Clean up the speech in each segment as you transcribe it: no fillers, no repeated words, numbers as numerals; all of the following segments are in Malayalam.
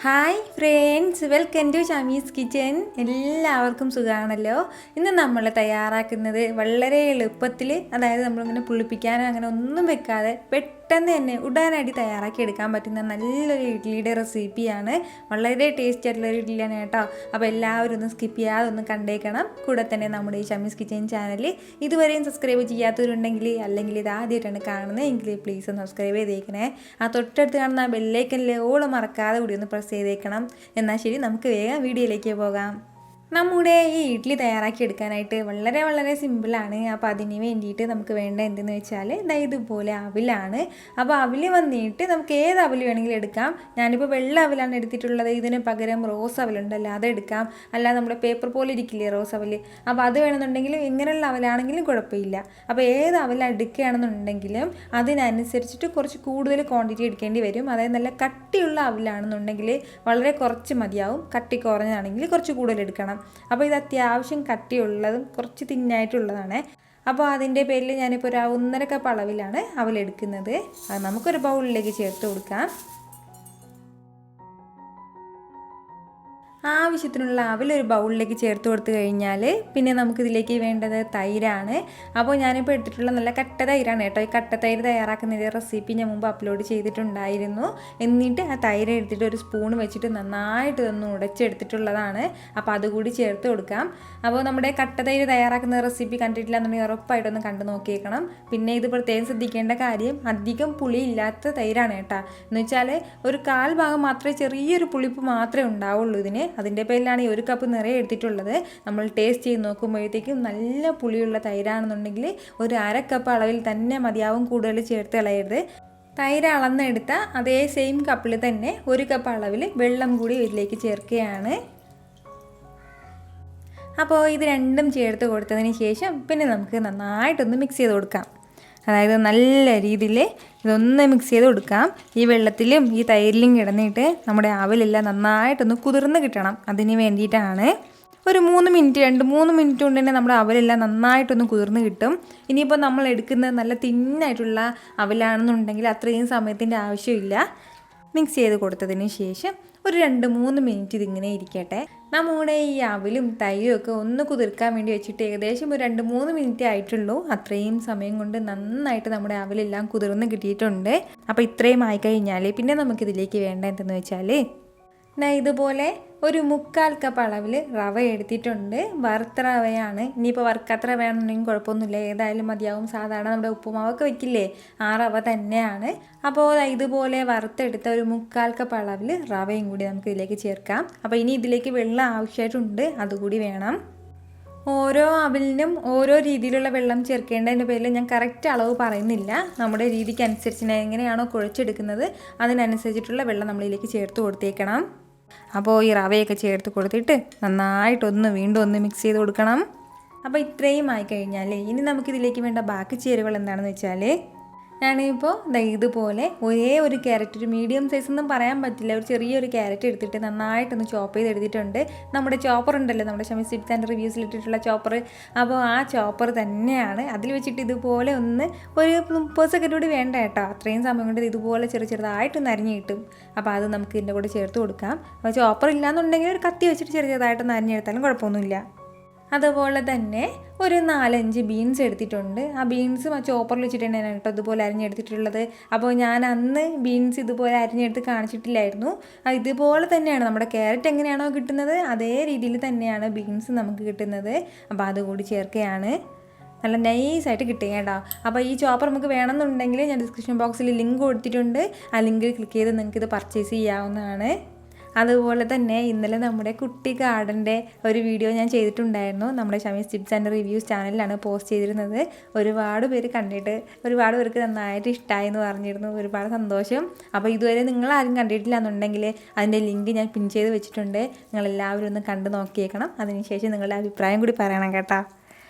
Hi friends, welcome to Shamees kitchen. എല്ലാവർക്കും സുഖമാണല്ലോ. ഇന്ന് നമ്മൾ തയ്യാറാക്കുന്നത് വളരെ എളുപ്പത്തിൽ, അതായത് നമ്മളിങ്ങനെ പുളിപ്പിക്കാനോ അങ്ങനെ ഒന്നും വെക്കാതെ പെട്ടെന്ന് തന്നെ ഉടനടി തയ്യാറാക്കി എടുക്കാൻ പറ്റുന്ന നല്ലൊരു ഇഡ്ഡലിയുടെ റെസിപ്പിയാണ്. വളരെ ടേസ്റ്റി ആയിട്ടുള്ളൊരു ഇഡ്ഡലിയാണ് കേട്ടോ. അപ്പോൾ എല്ലാവരും ഒന്ന് സ്കിപ്പ് ചെയ്യാതെ ഒന്ന് കണ്ടേക്കണം. കൂടെ തന്നെ നമ്മുടെ ഈ ഷമീസ് കിച്ചൻ ചാനൽ ഇതുവരെയും സബ്സ്ക്രൈബ് ചെയ്യാത്തവരുണ്ടെങ്കിൽ, അല്ലെങ്കിൽ ഇത് ആദ്യമായിട്ടാണ് കാണുന്നത് എങ്കിൽ പ്ലീസ് ഒന്ന് സബ്സ്ക്രൈബ് ചെയ്തേക്കണേ. ആ തൊട്ടടുത്ത് കാണുന്ന ആ ബെല്ലൈക്കനിലെ ഓൾ മറക്കാതെ കൂടി ഒന്ന് പ്രസ് ചെയ്തേക്കണം. എന്നാൽ ശരി, നമുക്ക് വേഗം വീഡിയോയിലേക്ക് പോകാം. നമ്മുടെ ഈ ഇഡ്ഡലി തയ്യാറാക്കി എടുക്കാനായിട്ട് വളരെ സിമ്പിളാണ്. അപ്പോൾ അതിന് വേണ്ടിയിട്ട് നമുക്ക് വേണ്ട എന്തെന്ന് വെച്ചാൽ ഇതുപോലെ അവിലാണ്. അപ്പോൾ അവിൽ വന്നിട്ട് നമുക്ക് ഏത് അവിൽ വേണമെങ്കിലും എടുക്കാം. ഞാനിപ്പോൾ വെള്ള അവിലാണ് എടുത്തിട്ടുള്ളത്. ഇതിന് പകരം റോസ് അവലുണ്ടല്ലോ, അതെടുക്കാം. അല്ലാതെ നമ്മുടെ പേപ്പർ പോലെ ഇരിക്കില്ലേ റോസ് അവൽ, അപ്പോൾ അത് വേണമെന്നുണ്ടെങ്കിലും ഇങ്ങനെയുള്ള അവലാണെങ്കിലും കുഴപ്പമില്ല. അപ്പോൾ ഏത് അവൽ എടുക്കുകയാണെന്നുണ്ടെങ്കിലും അതിനനുസരിച്ചിട്ട് കുറച്ച് കൂടുതൽ ക്വാണ്ടിറ്റി എടുക്കേണ്ടി വരും. അതായത് നല്ല കട്ടിയുള്ള അവിലാണെന്നുണ്ടെങ്കിൽ വളരെ കുറച്ച് മതിയാവും. കട്ടി കുറഞ്ഞതാണെങ്കിൽ കുറച്ച് കൂടുതൽ എടുക്കണം. അപ്പോൾ ഇത് അത്യാവശ്യം കട്ടിയുള്ളതും കുറച്ച് തിന്നായിട്ടുള്ളതാണ്. അപ്പോൾ അതിൻ്റെ പേരിൽ ഞാനിപ്പോൾ ഒരു 1.5 കപ്പ് അളവിലാണ് അവലെടുക്കുന്നത്. അത് നമുക്കൊരു ബൗളിലേക്ക് ചേർത്ത് കൊടുക്കാം. ആവശ്യത്തിനുള്ള അവലൊരു ബൗളിലേക്ക് ചേർത്ത് കൊടുത്തു കഴിഞ്ഞാൽ പിന്നെ നമുക്കിതിലേക്ക് വേണ്ടത് തൈരാണ്. അപ്പോൾ ഞാനിപ്പോൾ എടുത്തിട്ടുള്ള നല്ല കട്ട തൈരാണ് കേട്ടോ. ഈ കട്ട തൈര് തയ്യാറാക്കുന്ന റെസിപ്പി ഞാൻ മുമ്പ് അപ്ലോഡ് ചെയ്തിട്ടുണ്ടായിരുന്നു. എന്നിട്ട് ആ തൈര് എടുത്തിട്ട് ഒരു സ്പൂൺ വെച്ചിട്ട് നന്നായിട്ട് ഇതൊന്ന് ഉടച്ചെടുത്തിട്ടുള്ളതാണ്. അപ്പോൾ അതുകൂടി ചേർത്ത് കൊടുക്കാം. അപ്പോൾ നമ്മുടെ കട്ട തൈര് തയ്യാറാക്കുന്ന റെസിപ്പി കണ്ടിട്ടില്ല എന്നുണ്ടെങ്കിൽ ഉറപ്പായിട്ടൊന്ന് കണ്ടു നോക്കിയേക്കണം. പിന്നെ ഇത് പ്രത്യേകം ശ്രദ്ധിക്കേണ്ട കാര്യം, അധികം പുളി ഇല്ലാത്ത തൈരാണ് കേട്ടോ. എന്ന് വെച്ചാൽ ഒരു 1/4 ഭാഗം മാത്രമേ, ചെറിയൊരു പുളിപ്പ് മാത്രമേ ഉണ്ടാവുള്ളൂ ഇതിന്. അതിൻ്റെ പേരിലാണ് ഈ 1 കപ്പ് നിറയെ എടുത്തിട്ടുള്ളത്. നമ്മൾ ടേസ്റ്റ് ചെയ്ത് നോക്കുമ്പോഴത്തേക്കും നല്ല പുളിയുള്ള തൈരാണെന്നുണ്ടെങ്കിൽ ഒരു 1/2 കപ്പ് അളവിൽ തന്നെ മതിയാവും. കൂടുതൽ ചേർത്ത് കളയരുത്. തൈര് അളന്നെടുത്ത അതേ സെയിം കപ്പിൽ തന്നെ 1 കപ്പ് അളവിൽ വെള്ളം കൂടി ഇതിലേക്ക് ചേർക്കുകയാണ്. അപ്പോൾ ഇത് രണ്ടും ചേർത്ത് കൊടുത്തതിന് ശേഷം പിന്നെ നമുക്ക് നന്നായിട്ടൊന്ന് മിക്സ് ചെയ്ത് കൊടുക്കാം. അതായത് നല്ല രീതിയിൽ ഇതൊന്ന് മിക്സ് ചെയ്ത് കൊടുക്കാം. ഈ വെള്ളത്തിലും ഈ തൈരിലും കിടന്നിട്ട് നമ്മുടെ അവലെല്ലാം നന്നായിട്ടൊന്ന് കുതിർന്ന് കിട്ടണം. അതിന് വേണ്ടിയിട്ടാണ്. ഒരു 3 മിനിറ്റ് 2-3 മിനിറ്റ് കൊണ്ട് തന്നെ നമ്മുടെ അവലെല്ലാം നന്നായിട്ടൊന്ന് കുതിർന്ന് കിട്ടും. ഇനിയിപ്പോൾ നമ്മൾ എടുക്കുന്നത് നല്ല തിന്നായിട്ടുള്ള അവലാണെന്നുണ്ടെങ്കിൽ അത്രയും സമയത്തിൻ്റെ ആവശ്യമില്ല. മിക്സ് ചെയ്ത് കൊടുത്തതിന് ശേഷം ഒരു 2-3 മിനിറ്റ് ഇതിങ്ങനെ ഇരിക്കട്ടെ. നമ്മുടെ ഈ അവലും തൈരും ഒക്കെ ഒന്ന് കുതിർക്കാൻ വേണ്ടി വെച്ചിട്ട് ഏകദേശം ഒരു 2-3 മിനിറ്റ് ആയിട്ടുള്ളൂ. അത്രയും സമയം കൊണ്ട് നന്നായിട്ട് നമ്മുടെ അവലെല്ലാം കുതിർന്ന് കിട്ടിയിട്ടുണ്ട്. അപ്പോൾ ഇത്രയും ആയിക്കഴിഞ്ഞാൽ പിന്നെ നമുക്കിതിലേക്ക് വേണ്ട എന്തെന്ന് വെച്ചാൽ ഇതുപോലെ ഒരു 1/4 കപ്പ് അളവിൽ റവ എടുത്തിട്ടുണ്ട്. വറുത്ത റവയാണ്. ഇനിയിപ്പോൾ വറുക്കാത്ത റവ ആണെന്നുണ്ടെങ്കിൽ കുഴപ്പമൊന്നുമില്ല, ഏതായാലും മതിയാവും. സാധാരണ നമ്മുടെ ഉപ്പുമാവൊക്കെ വെക്കില്ലേ, ആ റവ തന്നെയാണ്. അപ്പോൾ ഇതുപോലെ വറുത്തെടുത്ത ഒരു 1/4 കപ്പ് അളവിൽ റവയും കൂടി നമുക്ക് ഇതിലേക്ക് ചേർക്കാം. അപ്പോൾ ഇനി ഇതിലേക്ക് വെള്ളം ആവശ്യമായിട്ടുണ്ട്, അതുകൂടി വേണം. ഓരോ അവലിനും ഓരോ രീതിയിലുള്ള വെള്ളം ചേർക്കേണ്ടതിൻ്റെ പേരിൽ ഞാൻ കറക്റ്റ് അളവ് പറയുന്നില്ല. നമ്മുടെ രീതിക്ക് അനുസരിച്ച് എങ്ങനെയാണോ കുഴച്ചെടുക്കുന്നത് അതിനനുസരിച്ചിട്ടുള്ള വെള്ളം നമ്മളിതിലേക്ക് ചേർത്ത് കൊടുത്തേക്കണം. അപ്പോൾ ഈ റവയൊക്കെ ചേർത്ത് കൊടുത്തിട്ട് നന്നായിട്ടൊന്ന് വീണ്ടും ഒന്ന് മിക്സ് ചെയ്ത് കൊടുക്കണം. അപ്പോൾ ഇത്രയും ആയിക്കഴിഞ്ഞാൽ ഇനി നമുക്കിതിലേക്ക് വേണ്ട ബാക്കി ചേരുവകൾ എന്താണെന്ന് വെച്ചാൽ ഞാനിപ്പോൾ ഇതുപോലെ ഒരേ ഒരു ക്യാരറ്റ്, ഒരു മീഡിയം സൈസ് ഒന്നും പറയാൻ പറ്റില്ല, ഒരു ചെറിയൊരു ക്യാരറ്റ് എടുത്തിട്ട് നന്നായിട്ടൊന്ന് ചോപ്പ് ചെയ്ത് എടുത്തിട്ടുണ്ട്. നമ്മുടെ ചോപ്പർ ഉണ്ടല്ലോ, നമ്മുടെ ഷമീസ് ടിപ്സ് ആൻഡ് റിവ്യൂസിൽ ഇട്ടിട്ടുള്ള ചോപ്പർ. അപ്പോൾ ആ ചോപ്പർ തന്നെയാണ്. അതിൽ വെച്ചിട്ട് ഇതുപോലെ ഒന്ന് ഒരു 30 സെക്കൻഡ് കൂടി വേണ്ട കേട്ടോ. അത്രയും സമയം കൊണ്ട് ഇതുപോലെ ചെറുതായിട്ടൊന്ന് അരിഞ്ഞ് കിട്ടും. അപ്പോൾ അത് നമുക്ക് ഇതിൻ്റെ കൂടെ ചേർത്ത് കൊടുക്കാം. അപ്പോൾ ചോപ്പർ ഇല്ലാന്നുണ്ടെങ്കിൽ ഒരു കത്തി വെച്ചിട്ട് ചെറുതായിട്ടൊന്ന് അരിഞ്ഞെടുത്താലും കുഴപ്പമൊന്നുമില്ല. അതുപോലെ തന്നെ ഒരു 4-5 ബീൻസ് എടുത്തിട്ടുണ്ട്. ആ ബീൻസും ആ ചോപ്പറിൽ വെച്ചിട്ട് തന്നെയാണ് കേട്ടോ ഇതുപോലെ അരിഞ്ഞെടുത്തിട്ടുള്ളത്. അപ്പോൾ ഞാൻ അന്ന് ബീൻസ് ഇതുപോലെ അരിഞ്ഞെടുത്ത് കാണിച്ചിട്ടില്ലായിരുന്നു. ഇതുപോലെ തന്നെയാണ് നമ്മുടെ ക്യാരറ്റ് എങ്ങനെയാണോ കിട്ടുന്നത് അതേ രീതിയിൽ തന്നെയാണ് ബീൻസ് നമുക്ക് കിട്ടുന്നത്. അപ്പോൾ അതുകൂടി ചേർക്കുകയാണ്. നല്ല നൈസായിട്ട് കിട്ടുക കേട്ടോ. അപ്പോൾ ഈ ചോപ്പർ നമുക്ക് വേണമെന്നുണ്ടെങ്കിൽ ഞാൻ ഡിസ്ക്രിപ്ഷൻ ബോക്സിൽ ലിങ്ക് കൊടുത്തിട്ടുണ്ട്. ആ ലിങ്കിൽ ക്ലിക്ക് ചെയ്ത് നിങ്ങൾക്കിത് പർച്ചേസ് ചെയ്യാവുന്നതാണ്. അതുപോലെ തന്നെ ഇന്നലെ നമ്മുടെ കുട്ടി ഗാർഡൻ്റെ ഒരു വീഡിയോ ഞാൻ ചെയ്തിട്ടുണ്ടായിരുന്നു. നമ്മുടെ ഷമീസ് ടിപ്സ് ആൻഡ് റിവ്യൂസ് ചാനലിലാണ് പോസ്റ്റ് ചെയ്തിരുന്നത്. ഒരുപാട് പേര് കണ്ടിട്ട് ഒരുപാട് പേർക്ക് നന്നായിട്ട് ഇഷ്ടമായി എന്ന് പറഞ്ഞിരുന്നു. ഒരുപാട് സന്തോഷം. അപ്പോൾ ഇതുവരെ നിങ്ങളാരും കണ്ടിട്ടില്ല എന്നുണ്ടെങ്കിൽ അതിൻ്റെ ലിങ്ക് ഞാൻ പിൻ ചെയ്ത് വെച്ചിട്ടുണ്ട്. നിങ്ങളെല്ലാവരും ഒന്ന് കണ്ടു നോക്കിയേക്കണം. അതിനുശേഷം നിങ്ങളുടെ അഭിപ്രായം കൂടി പറയണം കേട്ടോ.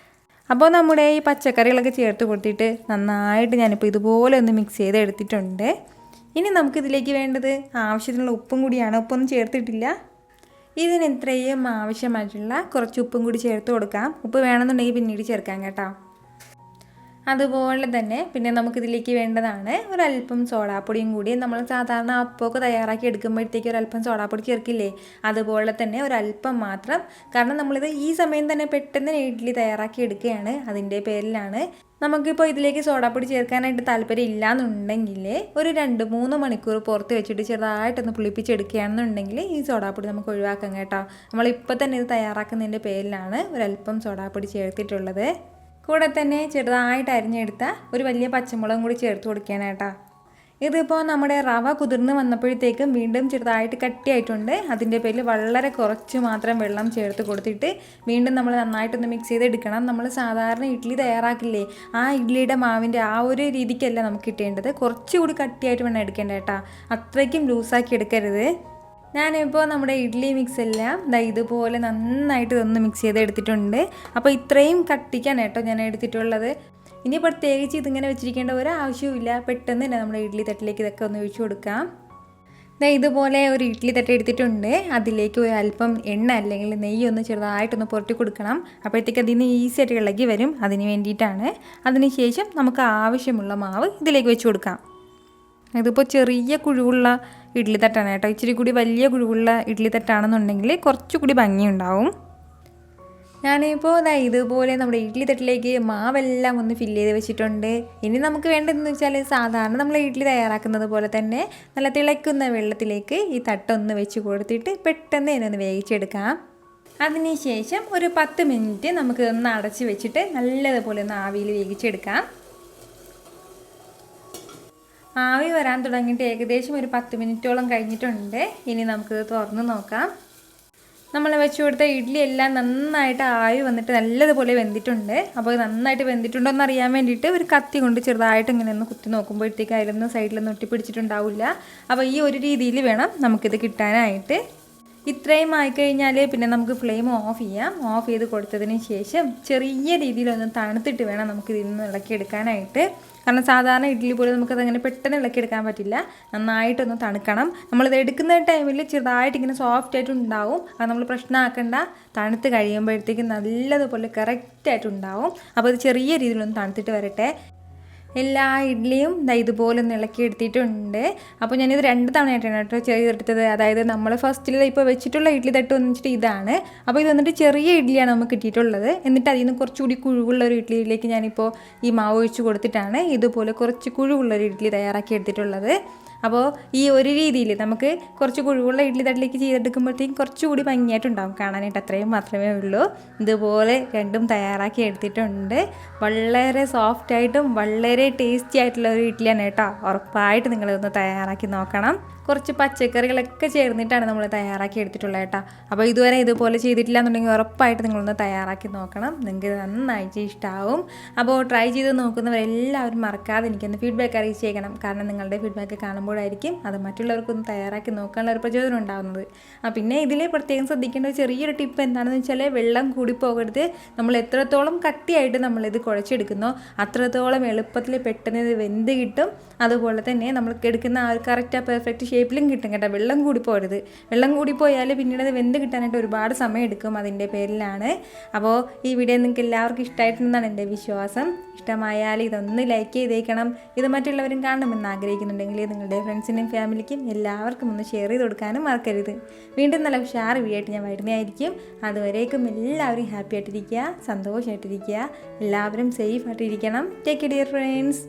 അപ്പോൾ നമ്മുടെ ഈ പച്ചക്കറികളൊക്കെ ചേർത്ത് കൊടുത്തിട്ട് നന്നായിട്ട് ഞാനിപ്പോൾ ഇതുപോലെ ഒന്ന് മിക്സ് ചെയ്ത് എടുത്തിട്ടുണ്ട്. ഇനി നമുക്കിതിലേക്ക് വേണ്ടത് ആവശ്യത്തിനുള്ള ഉപ്പും കൂടിയാണ്. ഉപ്പൊന്നും ചേർത്തിട്ടില്ല. ഇതിന് ഇത്രയും ആവശ്യമായിട്ടുള്ള കുറച്ച് ഉപ്പും കൂടി ചേർത്ത് കൊടുക്കാം. ഉപ്പ് വേണമെന്നുണ്ടെങ്കിൽ പിന്നീട് ചേർക്കാം കേട്ടോ. അതുപോലെ തന്നെ പിന്നെ നമുക്കിതിലേക്ക് വേണ്ടതാണ് ഒരല്പം സോഡാപ്പൊടിയും കൂടി. നമ്മൾ സാധാരണ അപ്പമൊക്കെ തയ്യാറാക്കി എടുക്കുമ്പോഴത്തേക്ക് ഒരല്പം സോഡാപ്പൊടി ചേർക്കില്ലേ, അതുപോലെ തന്നെ ഒരല്പം മാത്രം. കാരണം നമ്മളിത് ഈ സമയം തന്നെ പെട്ടെന്ന് ഇഡ്ഡലി തയ്യാറാക്കി എടുക്കുകയാണ്, അതിൻ്റെ പേരിലാണ്. നമുക്കിപ്പോൾ ഇതിലേക്ക് സോഡാപ്പൊടി ചേർക്കാനായിട്ട് താല്പര്യം ഇല്ലയെന്നുണ്ടെങ്കിൽ ഒരു 2-3 മണിക്കൂർ പുറത്ത് വെച്ചിട്ട് ചെറുതായിട്ടൊന്ന് പുളിപ്പിച്ചെടുക്കുകയാണെന്നുണ്ടെങ്കിൽ ഈ സോഡാപ്പൊടി നമുക്ക് ഒഴിവാക്കാം കേട്ടോ. നമ്മളിപ്പോൾ തന്നെ ഇത് തയ്യാറാക്കുന്നതിൻ്റെ പേരിലാണ് ഒരല്പം സോഡാപ്പൊടി ചേർത്തിട്ടുള്ളത്. കൂടെ തന്നെ ചെറുതായിട്ട് അരിഞ്ഞെടുത്ത ഒരു വലിയ പച്ചമുളകും കൂടി ചേർത്ത് കൊടുക്കുകയാണ് കേട്ടോ. ഇതിപ്പോൾ നമ്മുടെ റവ കുതിർന്ന് വന്നപ്പോഴത്തേക്കും വീണ്ടും ചെറുതായിട്ട് കട്ടിയായിട്ടുണ്ട്. അതിൻ്റെ പേരിൽ വളരെ കുറച്ച് മാത്രം വെള്ളം ചേർത്ത് കൊടുത്തിട്ട് വീണ്ടും നമ്മൾ നന്നായിട്ടൊന്ന് മിക്സ് ചെയ്തെടുക്കണം. നമ്മൾ സാധാരണ ഇഡ്ഡലി തയ്യാറാക്കില്ലേ, ആ ഇഡ്ഡലിയുടെ മാവിൻ്റെ ആ ഒരു രീതിക്കല്ല നമുക്ക് കിട്ടേണ്ടത്, കുറച്ചുകൂടി കട്ടിയായിട്ട് വേണം എടുക്കേണ്ടത് കേട്ടോ. അത്രയ്ക്കും ലൂസാക്കി എടുക്കരുത്. ഞാനിപ്പോൾ നമ്മുടെ ഇഡ്ഡലി മിക്സ് എല്ലാം ഇതുപോലെ നന്നായിട്ട് ഇതൊന്ന് മിക്സ് ചെയ്തെടുത്തിട്ടുണ്ട്. അപ്പോൾ ഇത്രയും കട്ടിക്കാണ് കേട്ടോ ഞാൻ എടുത്തിട്ടുള്ളത്. ഇനി പ്രത്യേകിച്ച് ഇതിങ്ങനെ വെച്ചിരിക്കേണ്ട ഒരാവശ്യവുമില്ല, പെട്ടെന്ന് തന്നെ നമ്മുടെ ഇഡ്ഡലി തട്ടിലേക്ക് ഇതൊക്കെ ഒന്ന് ഒഴിച്ചു കൊടുക്കാം. ഇതുപോലെ ഒരു ഇഡ്ഡലി തട്ട് എടുത്തിട്ടുണ്ട്. അതിലേക്ക് ഒരു അല്പം എണ്ണ അല്ലെങ്കിൽ നെയ്യ് ഒന്ന് ചെറുതായിട്ടൊന്ന് പുരട്ടി കൊടുക്കണം. അപ്പോഴത്തേക്ക് അതിന് ഈസി ആയിട്ട് ഇളകി വരും, അതിന് വേണ്ടിയിട്ടാണ്. അതിനുശേഷം നമുക്ക് ആവശ്യമുള്ള മാവ് ഇതിലേക്ക് വെച്ച് കൊടുക്കാം. ഇതിപ്പോൾ ചെറിയ കുഴിവുള്ള ഇഡ്ഡലി തട്ടാണ് കേട്ടോ. ഇച്ചിരി കൂടി വലിയ കുഴിവുള്ള ഇഡ്ഡലി തട്ടാണെന്നുണ്ടെങ്കിൽ കുറച്ചുകൂടി ഭംഗിയുണ്ടാവും. ഞാനിപ്പോൾ ഇതുപോലെ നമ്മുടെ ഇഡ്ഡലി തട്ടിലേക്ക് മാവെല്ലാം ഒന്ന് ഫില്ല് ചെയ്ത് വെച്ചിട്ടുണ്ട്. ഇനി നമുക്ക് വേണ്ടതെന്ന് വെച്ചാൽ സാധാരണ നമ്മൾ ഇഡ്ഡലി തയ്യാറാക്കുന്നത് പോലെ തന്നെ നല്ല തിളയ്ക്കുന്ന വെള്ളത്തിലേക്ക് ഈ തട്ടൊന്ന് വെച്ച് കൊടുത്തിട്ട് പെട്ടെന്ന് ഇതിനൊന്ന് വേവിച്ചെടുക്കാം. അതിനുശേഷം ഒരു 10 മിനിറ്റ് നമുക്ക് ഒന്ന് അടച്ച് വെച്ചിട്ട് നല്ലതുപോലെ ഒന്ന് ആവിയിൽ വേവിച്ചെടുക്കാം. ആവി വരാൻ തുടങ്ങിയിട്ട് ഏകദേശം ഒരു 10 മിനിറ്റോളം കഴിഞ്ഞിട്ടുണ്ട്. ഇനി നമുക്കിത് തുറന്ന് നോക്കാം. നമ്മൾ വെച്ച് കൊടുത്ത ഇഡ്ഡലി എല്ലാം നന്നായിട്ട് ആവി വന്നിട്ട് നല്ലതുപോലെ വെന്തിട്ടുണ്ട്. അപ്പോൾ നന്നായിട്ട് വെന്തിട്ടുണ്ടോ എന്ന് അറിയാൻ വേണ്ടിയിട്ട് ഒരു കത്തി കൊണ്ട് ചെറുതായിട്ട് ഇങ്ങനെ ഒന്ന് കുത്തി നോക്കുമ്പോഴത്തേക്ക് അതിലൊന്നും സൈഡിലൊന്നും ഒട്ടിപ്പിടിച്ചിട്ടുണ്ടാവില്ല. അപ്പോൾ ഈ ഒരു രീതിയിൽ വേണം നമുക്കിത് കിട്ടാനായിട്ട്. ഇത്രയും ആയിക്കഴിഞ്ഞാൽ പിന്നെ നമുക്ക് ഫ്ലെയിം ഓഫ് ചെയ്യാം. ഓഫ് ചെയ്ത് കൊടുത്തതിന് ശേഷം ചെറിയ രീതിയിലൊന്ന് തണുത്തിട്ട് വേണം നമുക്കിതിൽ നിന്ന് ഇളക്കിയെടുക്കാനായിട്ട്. കാരണം സാധാരണ ഇഡ്ഡലി പോലെ നമുക്കതങ്ങനെ പെട്ടെന്ന് ഇളക്കിയെടുക്കാൻ പറ്റില്ല, നന്നായിട്ടൊന്ന് തണുക്കണം. നമ്മളിത് എടുക്കുന്ന ടൈമിൽ ചെറുതായിട്ട് ഇങ്ങനെ സോഫ്റ്റ് ആയിട്ടുണ്ടാവും, അത് നമ്മൾ പ്രശ്നമാക്കേണ്ട. തണുത്ത് കഴിയുമ്പോഴത്തേക്കും നല്ലതുപോലെ കറക്റ്റായിട്ടുണ്ടാവും. അപ്പോൾ ഇത് ചെറിയ രീതിയിലൊന്ന് തണുത്തിട്ട് വരട്ടെ. എല്ലാ ഇഡ്ഡലിയും ഇതുപോലെ ഒന്ന് ഇളക്കി എടുത്തിട്ടുണ്ട്. അപ്പോൾ ഞാനിത് 2 തവണയായിട്ടാണ് കേട്ടോ ചെയ്തെടുത്തത്. അതായത് നമ്മൾ ഫസ്റ്റിൽ ഇപ്പോൾ വെച്ചിട്ടുള്ള ഇഡ്ഡലി തട്ട് വന്നിട്ട് ഇതാണ്. അപ്പോൾ ഇത് വന്നിട്ട് ചെറിയ ഇഡ്ഡലിയാണ് നമുക്ക് കിട്ടിയിട്ടുള്ളത്. എന്നിട്ട് അതിൽ നിന്ന് കുറച്ചുകൂടി കുഴിവുള്ള ഒരു ഇഡ്ഡലിയിലേക്ക് ഞാനിപ്പോൾ ഈ മാവ് ഒഴിച്ച് കൊടുത്തിട്ടാണ് ഇതുപോലെ കുറച്ച് കുഴിവുള്ളൊരു ഇഡ്ഡലി തയ്യാറാക്കി എടുത്തിട്ടുള്ളത്. അപ്പോൾ ഈ ഒരു രീതിയിൽ നമുക്ക് കുറച്ച് കുഴിവുള്ള ഇഡ്ഡലി തട്ടിലേക്ക് ചെയ്തെടുക്കുമ്പോഴത്തേക്കും കുറച്ചുകൂടി ഭംഗിയായിട്ടുണ്ടാകും കാണാനായിട്ട്. അത്രയും മാത്രമേ ഉള്ളൂ. ഇതുപോലെ രണ്ടും തയ്യാറാക്കി എടുത്തിട്ടുണ്ട്. വളരെ സോഫ്റ്റായിട്ടും വളരെ ടേസ്റ്റി ആയിട്ടുള്ള ഒരു ഇഡ്ഡലിയാണ് കേട്ടോ. ഉറപ്പായിട്ട് നിങ്ങളിതൊന്ന് തയ്യാറാക്കി നോക്കണം. കുറച്ച് പച്ചക്കറികളൊക്കെ ചേർന്നിട്ടാണ് നമ്മൾ തയ്യാറാക്കി എടുത്തിട്ടുള്ളത് കേട്ടോ. അപ്പോൾ ഇതുവരെ ഇതുപോലെ ചെയ്തിട്ടില്ല എന്നുണ്ടെങ്കിൽ ഉറപ്പായിട്ട് നിങ്ങളൊന്ന് തയ്യാറാക്കി നോക്കണം, നിങ്ങൾക്ക് നന്നായിട്ട് ഇഷ്ടമാവും. അപ്പോൾ ട്രൈ ചെയ്ത് നോക്കുന്നവരെല്ലാവരും മറക്കാതെ എനിക്കൊന്ന് ഫീഡ്ബാക്ക് അറിയിച്ചേക്കണം. കാരണം നിങ്ങളുടെ ഫീഡ്ബാക്ക് കാണുമ്പോഴായിരിക്കും അത് മറ്റുള്ളവർക്കൊന്ന് തയ്യാറാക്കി നോക്കാനുള്ള ഒരു പ്രചോദനം ഉണ്ടാകുന്നത്. പിന്നെ ഇതിൽ പ്രത്യേകം ശ്രദ്ധിക്കേണ്ട ഒരു ചെറിയൊരു ടിപ്പ് എന്താണെന്ന് വെച്ചാൽ വെള്ളം കൂടി പോകരുത്. നമ്മൾ എത്രത്തോളം കട്ടിയായിട്ട് നമ്മളിത് കുഴച്ചെടുക്കുന്നോ അത്രത്തോളം എളുപ്പത്തിൽ പെട്ടെന്ന് ഇത് വെന്ത് കിട്ടും. അതുപോലെ തന്നെ നമ്മൾക്ക് എടുക്കുന്ന ആ ഒരു കറക്റ്റ് പെർഫെക്റ്റ് ഷേപ്പിലും കിട്ടും കേട്ടോ. വെള്ളം കൂടി പോരുത്. വെള്ളം കൂടി പോയാൽ പിന്നീട് അത് വെന്ത് കിട്ടാനായിട്ട് ഒരുപാട് സമയം എടുക്കും, അതിൻ്റെ പേരിലാണ്. അപ്പോൾ ഈ വീഡിയോ നിങ്ങൾക്ക് എല്ലാവർക്കും ഇഷ്ടമായിട്ടുണ്ടെന്നാണ് എൻ്റെ വിശ്വാസം. ഇഷ്ടമായാൽ ഇതൊന്ന് ലൈക്ക് ചെയ്തേക്കണം. ഇത് മറ്റുള്ളവരും കാണണമെന്ന് ആഗ്രഹിക്കുന്നുണ്ടെങ്കിൽ നിങ്ങളുടെ ഫ്രണ്ട്സിനും ഫാമിലിക്കും എല്ലാവർക്കും ഒന്ന് ഷെയർ ചെയ്ത് കൊടുക്കാനും മറക്കരുത്. വീണ്ടും നല്ല ഉഷാർ വീഡിയോ ആയിട്ട് ഞാൻ വരുന്നതായിരിക്കും. അതുവരേക്കും എല്ലാവരും ഹാപ്പി ആയിട്ടിരിക്കുക, സന്തോഷമായിട്ടിരിക്കുക, എല്ലാവരും സേഫ് ആയിട്ടിരിക്കണം. Take care dear friends.